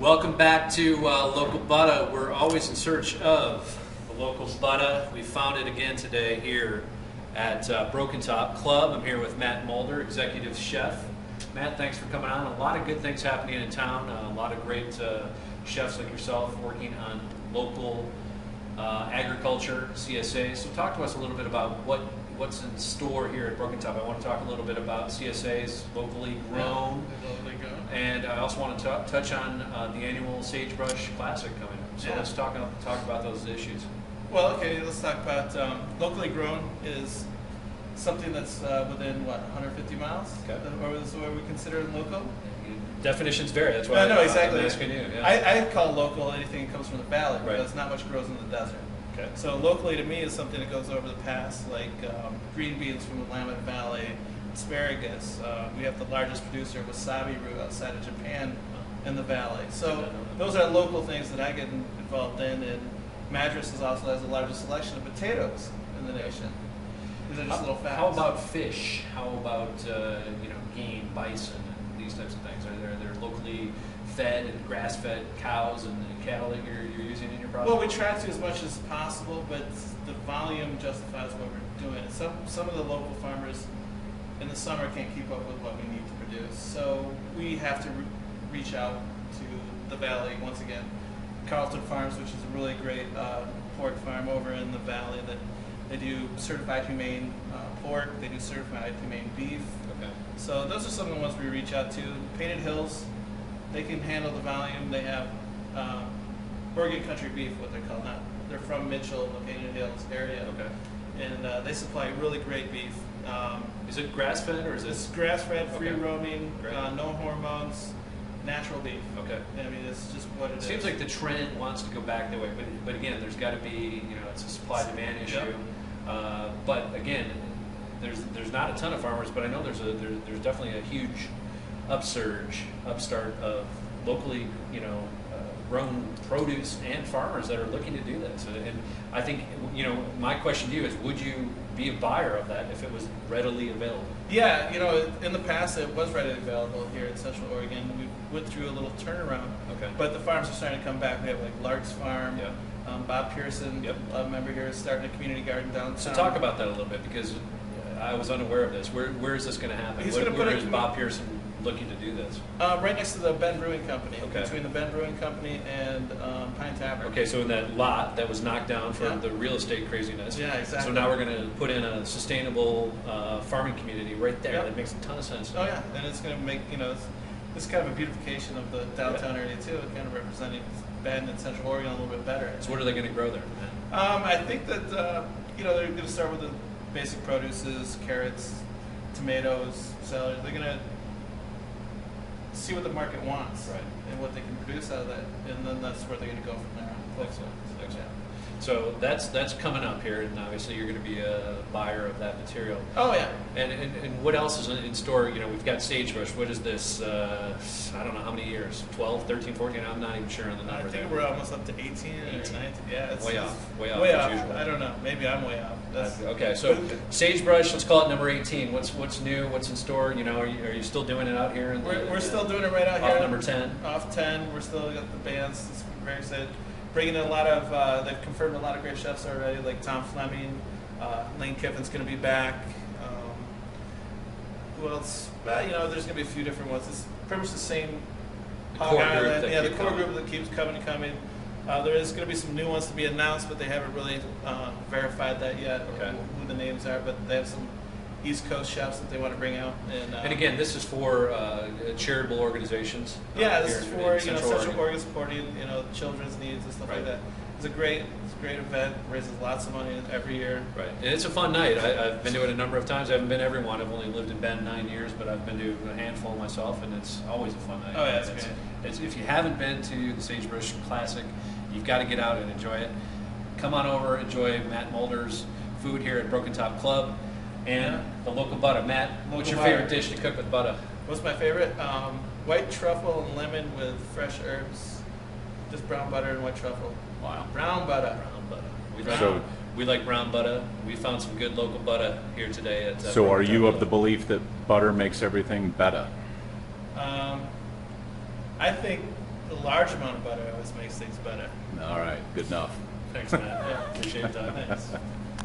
Welcome back to Local Butter. We're always in search of the local butter. We found it again today here at Broken Top Club. I'm here with Matt Mulder, Executive Chef. Matt, thanks for coming on. A lot of good things happening in town. A lot of great chefs like yourself working on local agriculture, CSA. So talk to us a little bit about what's in store here at Broken Top. I want to talk a little bit about CSAs, locally grown. And I also want to touch on the annual Sagebrush Classic coming up. So let's talk about those issues. Well, okay, let's talk about locally grown is something that's within, what, 150 miles? Okay. Or is what we consider local? Definitions vary. That's why exactly. I'm asking you. Yeah. I call local anything that comes from the valley Right. because not much grows in the desert. Okay. So locally to me is something that goes over the pass, like green beans from the Willamette Valley, asparagus. We have the largest producer of wasabi root outside of Japan in the valley. So those are local things that I get involved in. And Madras also has the largest selection of potatoes in the nation. These are just little facts. How about fish? How about game, bison, and these types of things? Are there locally fed and grass-fed cows and cattle that you're using in your product? Well, we try to as much as possible, but the volume justifies what we're doing. Some of the local farmers in the summer can't keep up with what we need to produce, so we have to reach out to the valley once again. Carlton Farms, which is a really great pork farm over in the valley, that they do certified humane pork, they do certified humane beef. Okay. So those are some of the ones we reach out to. Painted Hills, they can handle the volume. They have Oregon Country Beef, what they're called. They're from Mitchell, the Painted Hills area. Okay. And they supply really great beef. Is it grass-fed or is it? It's grass-fed, free Okay. roaming, Great. no hormones, natural beef. Okay. I mean, it's just what it is. Seems like the trend wants to go back that way, but again, there's got to be, it's a supply-demand issue. Yep. But again, there's not a ton of farmers, but I know there's definitely a huge upstart of locally, grown produce and farmers that are looking to do this. And I think, my question to you is, would you be a buyer of that if it was readily available? Yeah, in the past it was readily available here in Central Oregon. We went through a little turnaround. Okay. But the farms are starting to come back. We have like Lark's Farm. Yeah. Bob Pearson, Yep. a member here, is starting a community garden downtown. So talk about that a little bit, because I was unaware of this. Where is this going to happen? He's gonna put where a is Bob Pearson looking to do this? Right next to the Ben Brewing Company, Okay. between the Ben Brewing Company and Pine Tavern. Okay, so in that lot that was knocked down for Yeah. the real estate craziness. Yeah, exactly. So now we're going to put in a sustainable farming community right there. Yep. That makes a ton of sense. Oh yeah, and it's going to make, it's kind of a beautification of the downtown area too, kind of representing Bend and Central Oregon a little bit better. So what are they going to grow there? I think that they're going to start with the basic produces, carrots, tomatoes, celery. They're going to see what the market wants, Right. and what they can produce out of that, and then that's where they're going to go from there. Excellent. So that's coming up here, and obviously you're going to be a buyer of that material. Oh yeah. And what else is in store? We've got Sagebrush. What is this? I don't know how many years, 12, 13, 14? I'm not even sure on the number. I think we're almost up to 18 or 19. Yeah, it's way off Way as off. usual. I don't know. Maybe I'm way off. Okay, so Sagebrush, let's call it number 18. What's new? What's in store? Are you still doing it out here? We're still doing it right out off here. number 10. Off 10. We're still got the bands. It's very excited. Bringing in a lot of, they've confirmed a lot of great chefs already, like Tom Fleming, Lane Kiffin's going to be back. Who else? There's going to be a few different ones. It's pretty much the same core Hog group Island. that Yeah, the keep core coming. group that keeps coming. There is going to be some new ones to be announced, but they haven't really verified that yet, Okay. who the names are. But they have some East Coast chefs that they want to bring out. And again, this is for charitable organizations. Yeah, this here is in for Central Oregon supporting children's needs and stuff Right. like that. It's a great event. Raises lots of money every year. Right, and it's a fun night. I've been to it a number of times. I haven't been to every one. I've only lived in Bend 9 years, but I've been to a handful myself, and it's always a fun night. Oh yeah, it's It's- great. if you haven't been to the Sagebrush Classic, you've got to get out and enjoy it. Come on over, enjoy Matt Mulder's food here at Broken Top Club and the local butter. Matt, what's your favorite dish to cook with butter? What's my favorite? White truffle and lemon with fresh herbs. Just brown butter and white truffle. Wow. Brown butter. Brown butter. We So- like brown butter. We found some good local butter here today at So are Broken you Top of the Club. belief that butter makes everything better? I think a large amount of butter always makes things better. All right, good enough. Thanks, Matt. Yeah, appreciate that. Thanks.